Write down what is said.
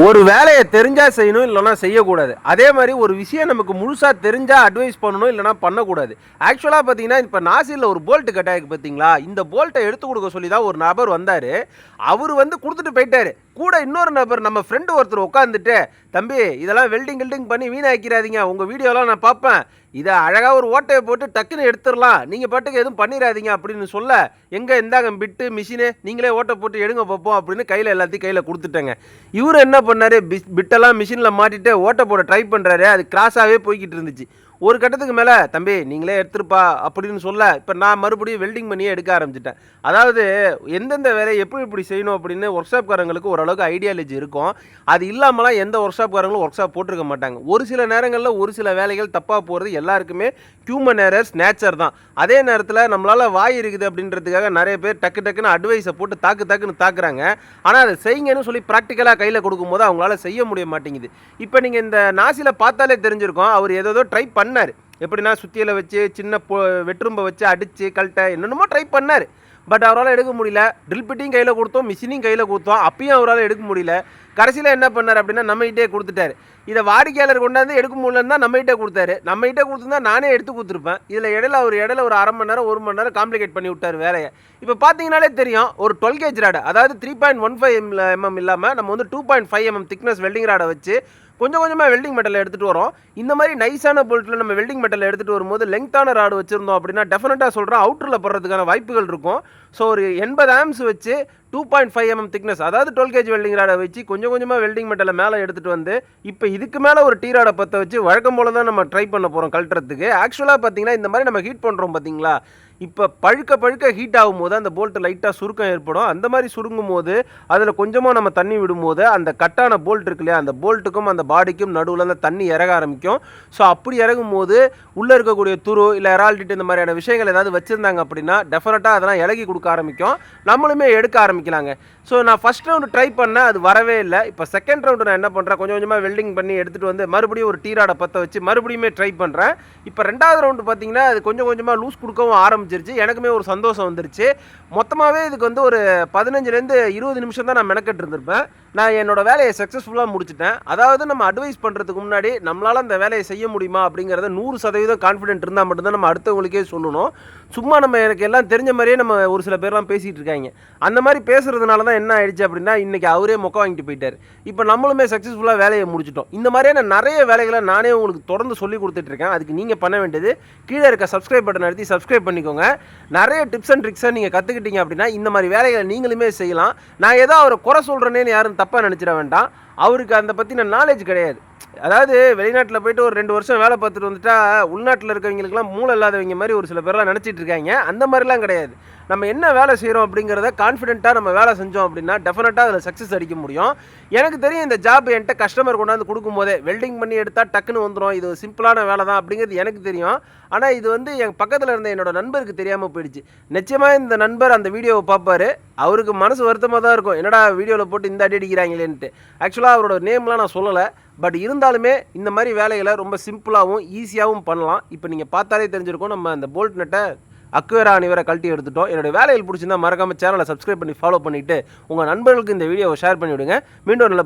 ஒரு வேலையை தெரிஞ்சா செய்யணும், இல்லைனா செய்யக்கூடாது. அதே மாதிரி ஒரு விஷயம் நமக்கு முழுசா தெரிஞ்சா அட்வைஸ் பண்ணணும், இல்லைனா பண்ணக்கூடாது. ஆக்சுவலா பார்த்தீங்கன்னா, இப்ப நாசில்ல ஒரு போல்ட் கட் ஆயிருக்கு பார்த்தீங்களா? இந்த போல்ட்ட எடுத்து குடுக்க சொல்லி தான் ஒரு நபர் வந்தாரு. அவரு வந்து குடுத்துட்டு போயிட்டாரு. கூட இன்னொரு நபர் நம்ம ஃப்ரெண்ட் ஒருத்தர் உட்காந்துட்டு, "தம்பி இதெல்லாம் வெல்டிங் கில்டிங் பண்ணி வீணாக்கிறாதீங்க. உங்க வீடியோலாம் நான் பார்ப்பேன். இத அழகா ஒரு ஓட்டைய போட்டு டக்குன்னு எடுத்துறலாம். நீங்க பாட்டுக்கு எதுவும் பண்ணிறாதீங்க" அப்படின்னு சொல்ல, "எங்க இந்தாங்க பிட்டு, மிஷினு நீங்களே ஓட்ட போட்டு எடுங்க பார்ப்போம்" அப்படின்னு கையில எல்லாத்தையும் கையில குடுத்துட்டேங்க. இவரு என்ன பண்ணாரு, பிட்டெல்லாம் மிஷின்ல மாட்டிட்டு ஓட்ட போட ட்ரை பண்றாரு. அது கிராஸாவே போய்க்கிட்டு இருந்துச்சு. ஒரு கட்டத்துக்கு மேல, "தம்பி நீங்களே எடுத்துருப்பா" அப்படின்னு சொல்ல, இப்ப நான் மறுபடியும் வெல்டிங் பண்ணியே எடுக்க ஆரம்பிச்சுட்டேன். அதாவது எந்தெந்த வேலையை எப்படி எப்படி செய்யணும் அப்படின்னு ஒர்க் ஷாப்காரங்களுக்கு ஓரளவுக்கு ஐடியாலஜி இருக்கும். அது இல்லாமலாம் எந்த ஒர்க் ஷாப்காரங்களும் ஒர்க் ஷாப் போட்டிருக்க மாட்டாங்க. ஒரு சில நேரங்கள்ல ஒரு சில வேலைகள் தப்பா போறது எல்லாருக்குமே ஹியூமன் எரர்ஸ் நேச்சர் தான். அதே நேரத்துல நம்மளால வாய் இருக்குது அப்படின்றதுக்காக நெறைய பேர் டக்கு டக்குன்னு அட்வைஸ போட்டு தாக்குன்னு தாக்குறாங்க. ஆனா அத செய்யுங்கன்னு சொல்லி பிராக்டிகலா கையில குடுக்கும்போது அவங்களால செய்ய முடிய மாட்டேங்குது. இப்ப நீங்க இந்த நாசில பார்த்தாலே தெரிஞ்சிருக்கும். அவர் ஏதேதோ ட்ரை பண்ணாரு. எப்படின்னா சுத்தியல வச்சு, சின்ன வெற்றும்ப வச்சு அடிச்சு, கழட்ட என்னென்னமோ ட்ரை பண்ணாரு. பட் அவரால எடுக்க முடியல. ட்ரில் பிட்டையும் கையில குடுத்தோம், மிஷினையும் கையில குடுத்தோம். அப்பயும் அவரால எடுக்க முடியல. கடைசியில என்ன பண்ணாரு அப்படின்னா, நம்மகிட்டயே குடுத்துட்டாரு. இத வாடிக்கையாளர் கொண்டாந்து எடுக்க முடியலன்னு தான் நம்மகிட்ட குடுத்தாரு. நம்மகிட்ட குடுத்திருந்தா நானே எடுத்து குடுத்துருப்பேன். இதுல இடையில ஒரு 1/2 மணி நேரம், 1 மணி நேரம் காம்ப்ளிகேட் பண்ணி விட்டாரு வேலைய. இப்ப பார்த்தீங்கனாலே தெரியும். ஒரு 12 கேஜ் ராட், அதாவது 3.15 mm இல்லாம நம்ம வந்து 2.5 mm திக்னஸ் வெல்டிங் ராட வச்சு கொஞ்சம் கொஞ்சமா வெல்டிங் மெட்டல் எடுத்துட்டு வரோம். இந்த மாதிரி நைஸான போல்ட்ல நம்ம வெல்டிங் மெட்டல் எடுத்துட்டு வரும்போது லெங்தான ராட் வச்சிருந்தோம் அப்படின்னா டெஃபினட்டா சொல்றேன் அவுட்டர்ல படுறதுக்கான வாய்ப்புகள் இருக்கும். ஸோ ஒரு 80 ஆம்ஸ் வச்சு 2.5 mm திக்னஸ், அதாவது 12 கேஜ் வெல்டிங் ராடை வச்சு கொஞ்சம் கொஞ்சமாக வெல்டிங் மெட்டலை மேலே எடுத்துகிட்டு வந்து இப்போ இதுக்கு மேலே ஒரு டீ ராடை பற்ற வச்சு வழக்கம் போல தான் நம்ம ட்ரை பண்ண போகிறோம் கழட்டுறதுக்கு. ஆக்சுவலாக பார்த்தீங்கன்னா இந்த மாதிரி நம்ம ஹீட் பண்ணுறோம் பார்த்தீங்களா, இப்போ பழுக்க ஹீட் ஆகும்போது அந்த போல்ட்டு லைட்டாக சுருக்கம் ஏற்படும். அந்த மாதிரி சுருங்கும் போது அதில் கொஞ்சமாக நம்ம தண்ணி விடும்போது அந்த கட்டான போல்ட் இருக்கு இல்லையா, அந்த போல்ட்டுக்கும் அந்த பாடிக்கும் நடுவில் அந்த தண்ணி இறக ஆரம்பிக்கும். ஸோ அப்படி இறகும் போது உள்ளே இருக்கக்கூடிய துரு இல்லை எரால்டிட் இந்த மாதிரியான விஷயங்கள் ஏதாவது வச்சுருந்தாங்க அப்படின்னா டெஃபினட்டாக அதெல்லாம் இலகி கொடுக்க ஆரம்பிக்கும், நம்மளுமே எடுக்க ஆரம்பிக்கலாங்க. ஸோ நான் ஃபஸ்ட் ரவுண்டு ட்ரை பண்ணேன், அது வரவே இல்லை. இப்போ செகண்ட் ரவுண்டு நான் என்ன பண்ணுறேன், கொஞ்சம் கொஞ்சமாக வெல்டிங் பண்ணி எடுத்துகிட்டு வந்து மறுபடியும் ஒரு டீ ராடை பற்ற வச்சு மறுபடியுமே ட்ரை பண்ணுறேன். இப்போ ரெண்டாவது ரவுண்டு பார்த்தீங்கன்னா அது கொஞ்சம் கொஞ்சமாக லூஸ் கொடுக்கவும் ஆரம்பிச்சிருச்சு. எனக்குமே ஒரு சந்தோஷம் வந்துருச்சு. மொத்தமாகவே இதுக்கு வந்து ஒரு 15லேருந்து 20 நிமிஷம் தான் நான் மெனக்கெட்டு இருந்திருப்பேன். நான் என்னோட வேலையை சக்ஸஸ்ஃபுல்லாக முடிச்சிட்டேன். அதாவது நம்ம அட்வைஸ் பண்ணுறதுக்கு முன்னாடி நம்மளால் அந்த வேலையை செய்ய முடியுமா அப்படிங்கிறத 100% கான்ஃபிடென்ட் இருந்தால் மட்டும்தான் நம்ம அடுத்தவங்களுக்கே சொல்லணும். சும்மா நம்ம எனக்கு எல்லாம் தெரிஞ்ச மாதிரியே நம்ம ஒரு சில பேர்லாம் பேசிகிட்டு இருக்காங்க. அந்த மாதிரி பேசுகிறதுனால தான் என்ன ஆயிடுச்சு அப்படின்னா இன்றைக்கி அவரே மொக்க வாங்கிட்டு போயிட்டார். இப்போ நம்மளுமே சக்ஸஸ்ஃபுல்லாக வேலையை முடிச்சிட்டோம். இந்த மாதிரியான நிறைய வேலைகளை நானே உங்களுக்கு தொடர்ந்து சொல்லி கொடுத்துட்ருக்கேன். அதுக்கு நீங்கள் பண்ண வேண்டியது கீழே இருக்க சப்ஸ்கிரைப் பட்டன் அழுத்தி சப்ஸ்கிரைப் பண்ணிக்கோங்க. நிறைய டிப்ஸ் அண்ட் ட்ரிக்ஸை நீங்கள் கற்றுக்கிட்டீங்க அப்படின்னா இந்த மாதிரி வேலைகளை நீங்களுமே செய்யலாம். நான் ஏதோ அவரை குறை சொல்கிறேன்னு யாரும் தப்பாக நினச்சிட வேண்டாம். அவருக்கு அந்த பற்றின நாலேஜ் கிடையாது. அதாவது வெளிநாட்டில் போயிட்டு ஒரு 2 வருஷம் வேலை பார்த்துட்டு வந்துட்டா உள்நாட்டில் இருக்கவங்களுக்குலாம் மூளை இல்லாதவங்க மாதிரி ஒரு சில பேர்லாம் நினச்சிட்டு இருக்காங்க. அந்த மாதிரிலாம் கிடையாது. நம்ம என்ன வேலை செய்கிறோம் அப்படிங்கிறத கான்ஃபிடென்ட்டாக நம்ம வேலை செஞ்சோம் அப்படின்னா டெஃபினட்டாக அதில் சக்ஸஸ் அடிக்க முடியும். எனக்கு தெரியும் இந்த ஜாப் என்கிட்ட கஸ்டமர் கொண்டாந்து கொடுக்கும்போதே வெல்டிங் பண்ணி எடுத்தால் டக்குன்னு வந்துடும், இது சிம்பிளான வேலை தான் அப்படிங்கிறது எனக்கு தெரியும். ஆனால் இது வந்து என் பக்கத்தில் இருந்த என்னோட நண்பருக்கு தெரியாமல் போயிடுச்சு. நிச்சயமாக இந்த நண்பர் அந்த வீடியோவை பார்ப்பார், அவருக்கு மனசு வருத்தமாக தான் இருக்கும், என்னடா வீடியோவில் போட்டு இந்த அடி அடிக்கிறாங்களேன்ட்டு. ஆக்சுவலாக அவரோட நேம்லாம் நான் சொல்லலை. பட் இருந்தாலுமே இந்த மாதிரி வேலைகளை ரொம்ப சிம்பிளாகவும் ஈஸியாகவும் பண்ணலாம். இப்போ நீங்கள் பார்த்தாலே தெரிஞ்சிருக்கும், நம்ம அந்த போல்ட் நட்டை அக்வேரா அணிவரை கழட்டி எடுத்துட்டோம். என்னோட வேலையில் பிடிச்சிருந்தா மறக்காம சேனலை சப்ஸ்கிரைப் பண்ணி ஃபாலோ பண்ணிவிட்டு உங்கள் நண்பர்களுக்கு இந்த வீடியோவை ஷேர் பண்ணிவிடுங்க. மீண்டும் நல்ல